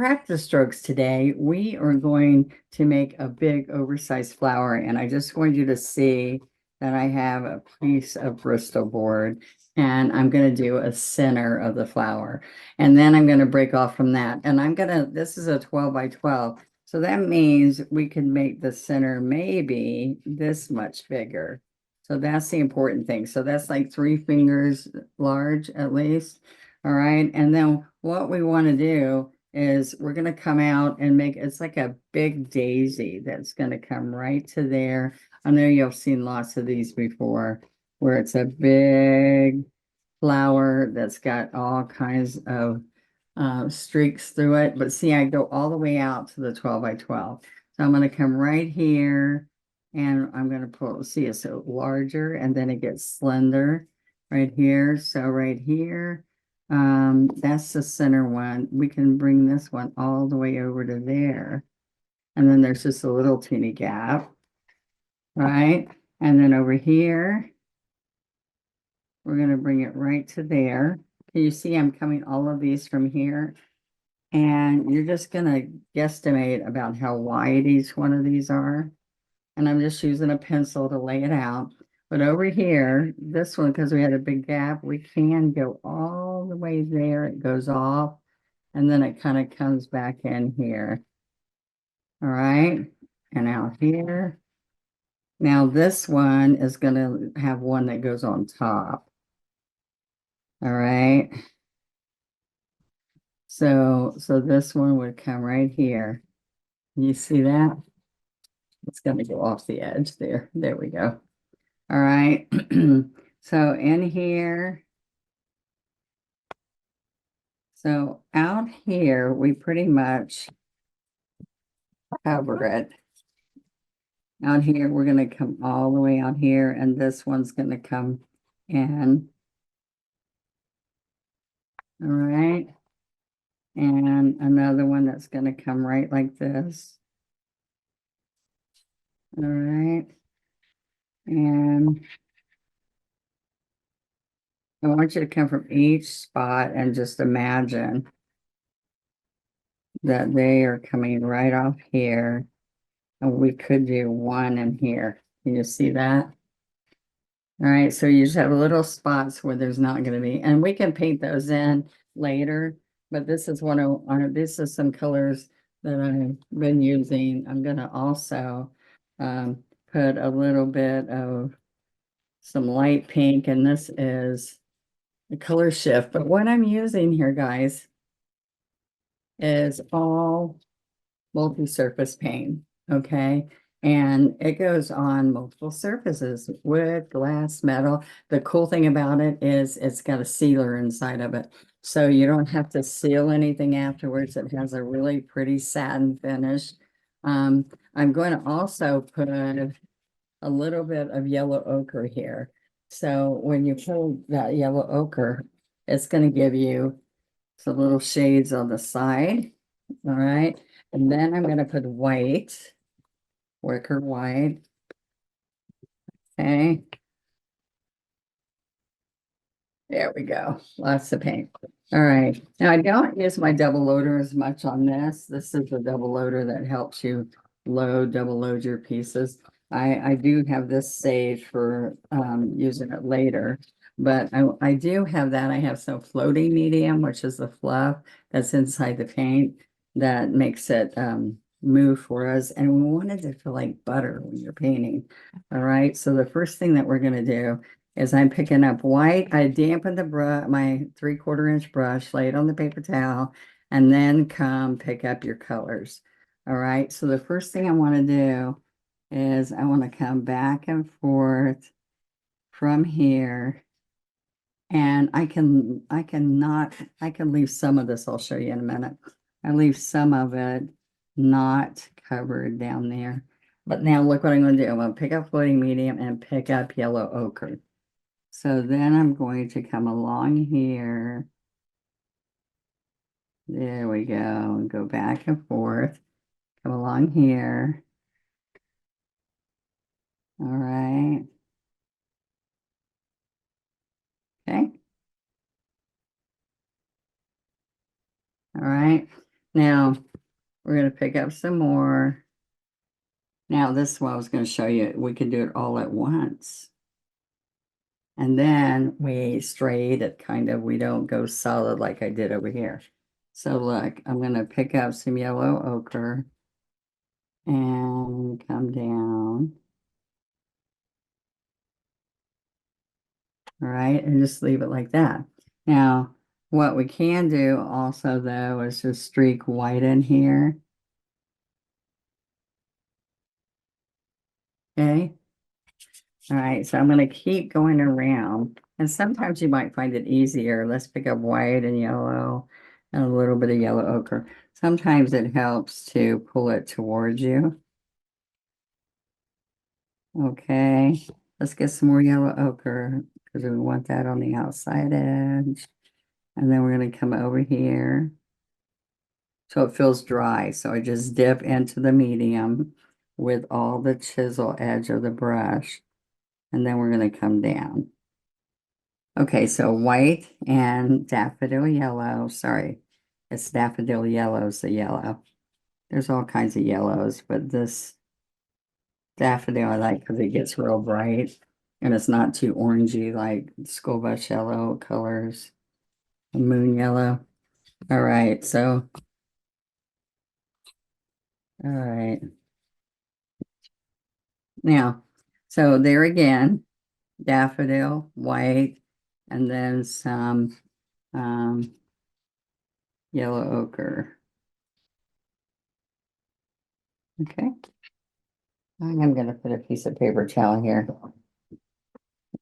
practice strokes today, we are going to make a big oversized flower, and I just want you to see that I have a piece of Bristol board, and I'm going to do a center of the flower, and then I'm going to break off from that, and this is a 12 by 12, so that means we can make the center maybe this much bigger. So that's the important thing. So that's like 3 fingers large at least. All right. And then what we want to do is we're going to come out and make it's like a big daisy that's going to come right to there. I know you've seen lots of these before where it's a big flower that's got all kinds of streaks through it. But see, I go all the way out to the 12 by 12. So I'm going to come right here and I'm going to pull, see, it's so larger and then it gets slender right here. So right here, that's the center one. We can bring this one all the way over to there. And then there's just a little teeny gap, right? And then over here, we're going to bring it right to there. Can you see I'm coming all of these from here? And you're just going to guesstimate about how wide each one of these are. And I'm just using a pencil to lay it out. But over here, this one, because we had a big gap, we can go all the way there. It goes off, and then it kind of comes back in here. All right, and out here. Now this one is going to have one that goes on top. All right. So this one would come right here. You see that? It's going to go off the edge there. There we go. All right. So in here, so out here, we pretty much cover it. Out here, we're going to come all the way out here, and this one's going to come in. All right. And another one that's going to come right like this. All right. And I want you to come from each spot and just imagine that they are coming right off here. And we could do one in here. Can you see that? All right, so you just have little spots where there's not going to be, and we can paint those in later, but this is this is some colors that I've been using. I'm going to also put a little bit of some light pink, and this is the color shift. But what I'm using here, guys, is all multi-surface paint, okay? And it goes on multiple surfaces, wood, glass, metal. The cool thing about it is it's got a sealer inside of it. So you don't have to seal anything afterwards. It has a really pretty satin finish. I'm going to also put a little bit of yellow ochre here. So when you pull that yellow ochre, it's going to give you some little shades on the side. All right. And then I'm going to put white, wicker white. Okay. There we go. Lots of paint. All right. Now I don't use my double loader as much on this. This is the double loader that helps you double load your pieces. I do have this saved for using it later, but I do have that. I have some floating medium, which is the fluff that's inside the paint that makes it move for us. And we wanted it to feel like butter when you're painting. All right. So the first thing that we're going to do is I'm picking up white. I dampen the brush, my 3/4 inch brush, lay it on the paper towel, and then come pick up your colors. All right. So the first thing I want to do is I want to come back and forth from here. And I can leave some of this. I'll show you in a minute. I leave some of it not covered down there. But now look what I'm going to do. I'm going to pick up floating medium and pick up yellow ochre. So then I'm going to come along here. There we go. And go back and forth. Come along here. All right. Okay. All right. Now we're going to pick up some more. Now this one I was going to show you. We can do it all at once. And then we straight it kind of, we don't go solid like I did over here. So look, I'm going to pick up some yellow ochre and come down. All right, and just leave it like that. Now, what we can do also though is just streak white in here. Okay. All right, so I'm going to keep going around. And sometimes you might find it easier. Let's pick up white and yellow and a little bit of yellow ochre. Sometimes it helps to pull it towards you. Okay, let's get some more yellow ochre because we want that on the outside edge. And then we're going to come over here. So it feels dry. So I just dip into the medium with all the chisel edge of the brush. And then we're going to come down. Okay, so white and daffodil yellow. Sorry, it's daffodil yellow is the yellow. There's all kinds of yellows, but this daffodil I like because it gets real bright and it's not too orangey like school bus yellow colors, moon yellow. All right, so, all right. Now, so there again, daffodil, white, and then some um, yellow ochre. Okay. I'm going to put a piece of paper towel here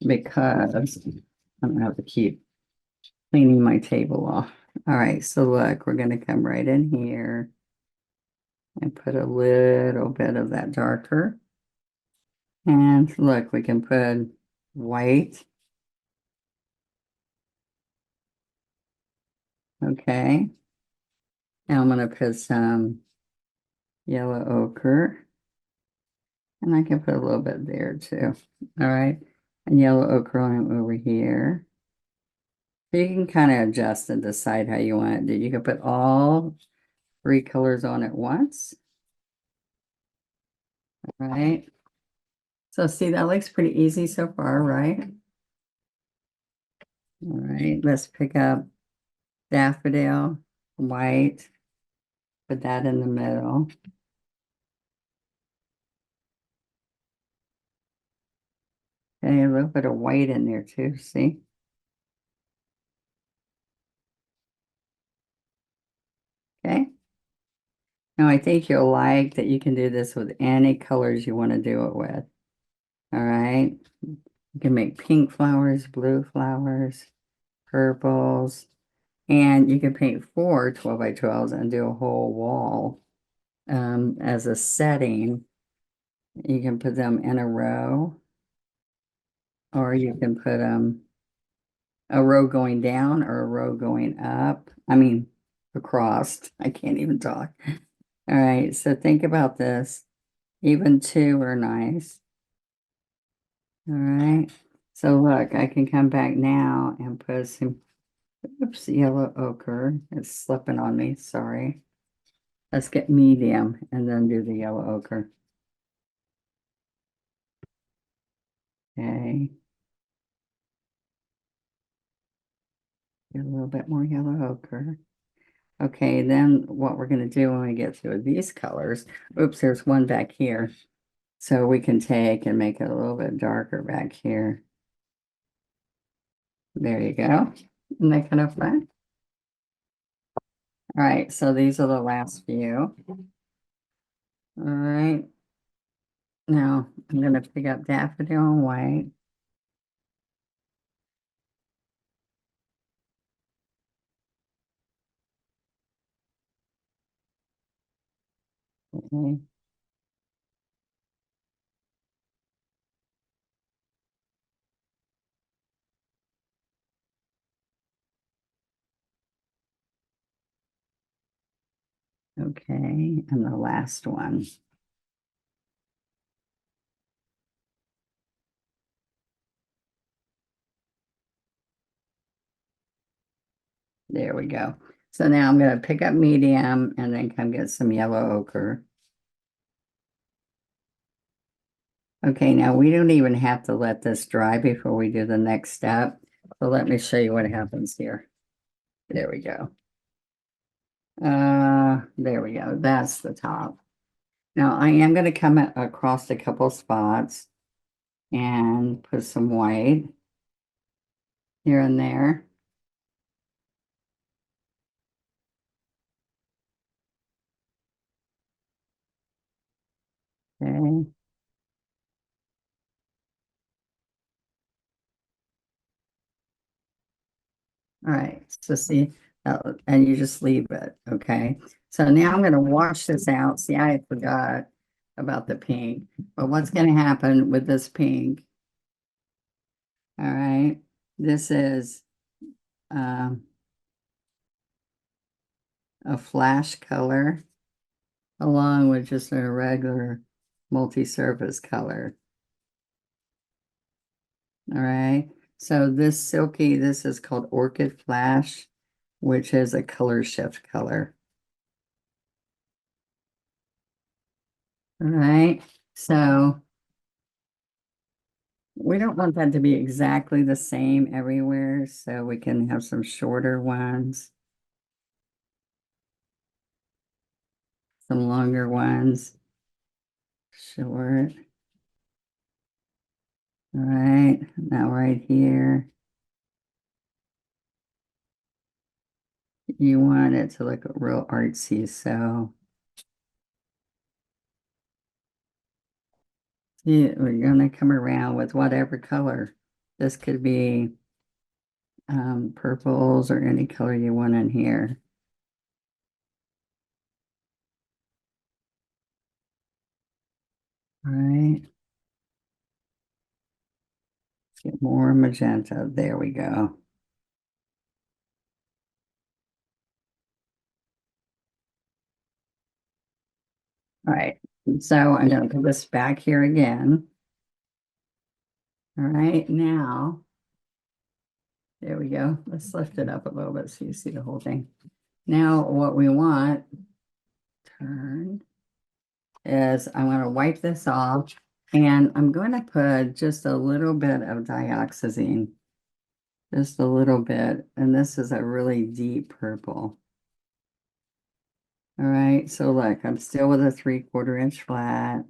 because I'm going to have to keep cleaning my table off. All right, so look, we're going to come right in here and put a little bit of that darker. And look, we can put white. Okay. Now I'm going to put some yellow ochre. And I can put a little bit there too. All right. And yellow ochre on over here. So you can kind of adjust and decide how you want it. You can put all three colors on at once. All right. So see, that looks pretty easy so far, right? All right. Let's pick up daffodil, white, put that in the middle. Okay, a little bit of white in there too, see? Okay. Now I think you'll like that you can do this with any colors you want to do it with. All right. You can make pink flowers, blue flowers, purples, and you can paint 4 by 12s and do a whole wall as a setting. You can put them in a row, or you can put a row going down or a row going up. I mean, across. I can't even talk. All right, so think about this. Even two are nice. All right. So look, I can come back now and put some, oops, yellow ochre. It's slipping on me, sorry. Let's get medium and then do the yellow ochre. Okay. Get a little bit more yellow ochre. Okay, then what we're going to do when we get through these colors, oops, there's one back here. So we can take and make it a little bit darker back here. There you go. Isn't that kind of fun? All right, so these are the last few. All right. Now I'm going to pick up daffodil and white. Okay. Okay, and the last one. There we go. So now I'm going to pick up medium and then come get some yellow ochre. Okay, now we don't even have to let this dry before we do the next step. So let me show you what happens here. There we go. There we go. That's the top. Now I am going to come across a couple spots and put some white here and there. Okay. All right. So see, and you just leave it. Okay. So now I'm going to wash this out. See, I forgot about the pink, but what's going to happen with this pink? All right. This is um, a flash color along with just a regular multi-surface color. All right. So this silky, this is called Orchid Flash, which is a color shift color. All right. So we don't want that to be exactly the same everywhere, so we can have some shorter ones, some longer ones, short. All right, now right here, you want it to look real artsy, so yeah, we're gonna come around with whatever color. This could be purples or any color you want in here. All right, let's get more magenta. There we go. All right, so I'm gonna put this back here again. All right, now, there we go. Let's lift it up a little bit so you see the whole thing. Now, what we want, turn, is I'm going to wipe this off and I'm going to put just a little bit of dioxazine, just a little bit. And this is a really deep purple. All right, so look, I'm still with a 3/4 inch flat.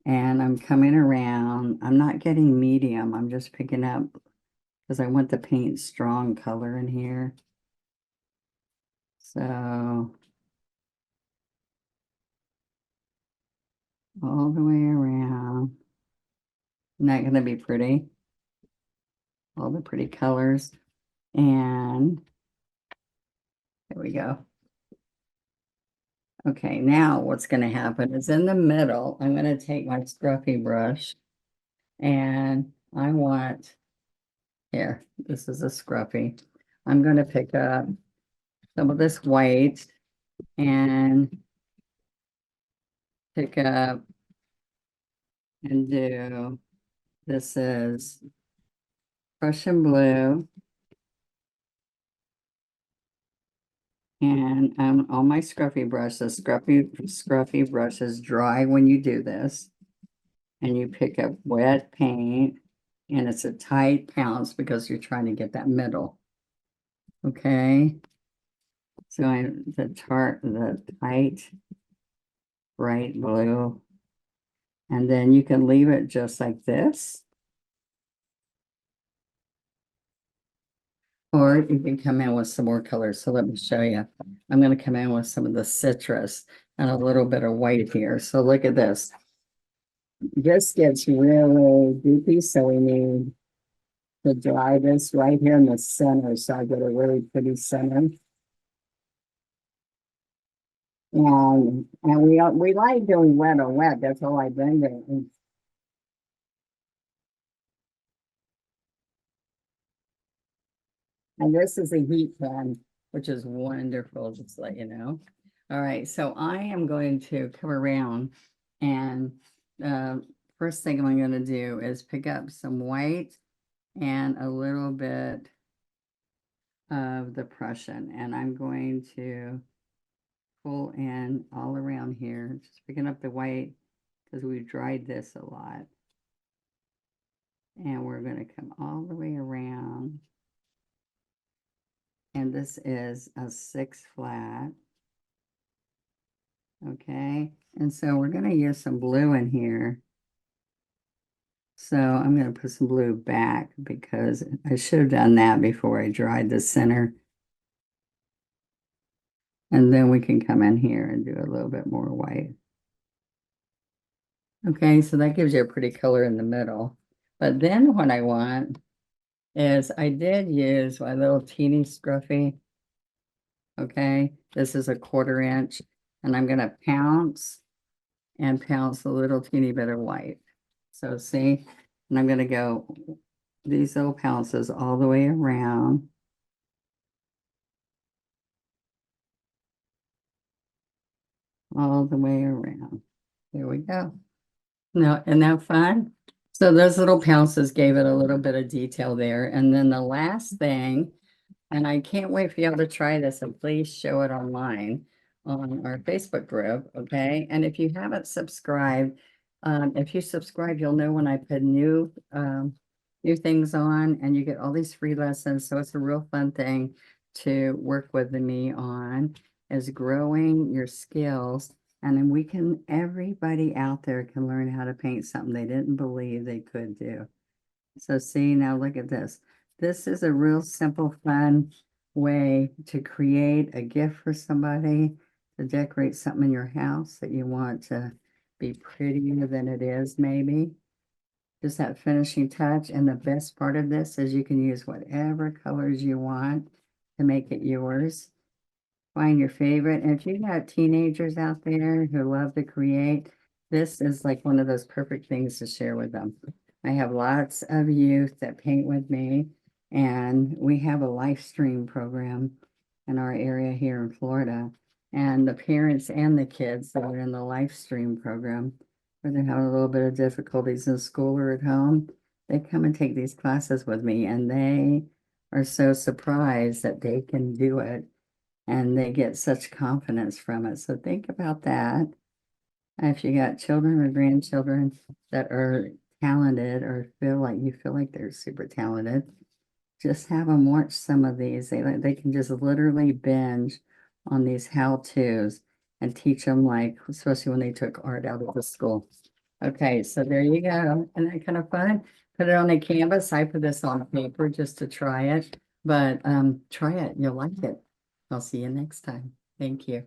And I'm coming around. I'm not getting medium. I'm just picking up because I want the paint strong color in here. So all the way around. Isn't that going to be pretty? All the pretty colors. And there we go. Okay, now what's going to happen is in the middle, I'm going to take my scruffy brush and I want, here, this is a scruffy. I'm going to pick up some of this white and pick up and do, this is Prussian blue. And on my scruffy brush, the scruffy brush is dry when you do this. And you pick up wet paint and it's a tight pounce because you're trying to get that middle. Okay. So the tight bright blue. And then you can leave it just like this. Or you can come in with some more colors. So let me show you. I'm going to come in with some of the citrus and a little bit of white here. So look at this. This gets really goopy, so we need to dry this right here in the center. So I get a really pretty center. And we like doing wet on wet. That's all I've been doing. And this is a heat pen, which is wonderful, just to let you know. All right, so I am going to come around and first thing I'm going to do is pick up some white and a little bit of the Prussian, and I'm going to pull in all around here, just picking up the white because we've dried this a lot. And we're going to come all the way around. And this is a 6 flat. Okay, and so we're going to use some blue in here. So I'm going to put some blue back because I should have done that before I dried the center. And then we can come in here and do a little bit more white. Okay, so that gives you a pretty color in the middle. But then what I want is I did use my little teeny scruffy. Okay, this is a 1/4 inch, and I'm going to pounce and pounce a little teeny bit of white. So see, and I'm going to go these little pounces all the way around. All the way around. There we go. Now, isn't that fun? So those little pounces gave it a little bit of detail there. And then the last thing, and I can't wait for y'all to try this, and please show it online on our Facebook group, okay? And if you haven't subscribed, if you subscribe, you'll know when I put new things on, and you get all these free lessons. So it's a real fun thing to work with me on, is growing your skills. And then everybody out there can learn how to paint something they didn't believe they could do. So see, now look at this. This is a real simple, fun way to create a gift for somebody, to decorate something in your house that you want to be prettier than it is, maybe. Just that finishing touch. And the best part of this is you can use whatever colors you want to make it yours. Find your favorite. And if you got teenagers out there who love to create, this is like one of those perfect things to share with them. I have lots of youth that paint with me, and we have a live stream program in our area here in Florida. And the parents and the kids that are in the live stream program, where they're having a little bit of difficulties in school or at home, they come and take these classes with me, and they are so surprised that they can do it. And they get such confidence from it. So think about that. If you got children or grandchildren that are talented or feel like they're super talented, just have them watch some of these. They can just literally binge on these how-tos and teach them, like, especially when they took art out of the school. Okay, so there you go. Isn't that kind of fun? Put it on a canvas. I put this on paper just to try it, but try it. You'll like it. I'll see you next time. Thank you.